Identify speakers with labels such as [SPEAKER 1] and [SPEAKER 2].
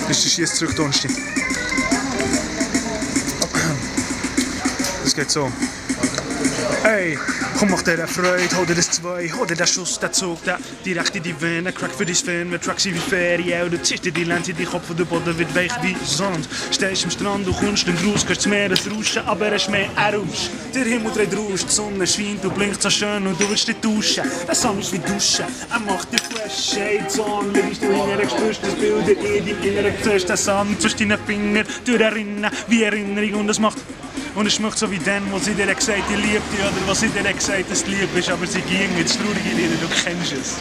[SPEAKER 1] Richtig, hier ist zurück Donnerstag. Das geht so. Hey, komm mach dir Freude, hol dir das 2, hol dir den Schuss, den Zug, der direkt in die Vene, Crack für dein Fan, mit Tracks wie Ferien, du ziehst dir die Lente, die Kopf und der Boden wird weich wie Sand. Stehst am Strand, du kommst den Gruß, kannst mehr als rauschen, aber es ist mehr ein Rausch. Der Himmel dreht raus, die Sonne scheint, du blinkst so schön und du willst dich duschen. Das Song ist wie Duschen, er macht dir fresh Shades on, liegst du in spürst das Bild in deinem Inneren, ziehst den Sand zwischen deinen Fingern, durch Erinnern, wie Erinnerung und es macht... Und es schmeckt so wie dann, wo sie dir gesagt ich liebe dich, oder was sie dir gesagt dass du lieb bist, aber sie ging jetzt traurige Lieder, du kennst es.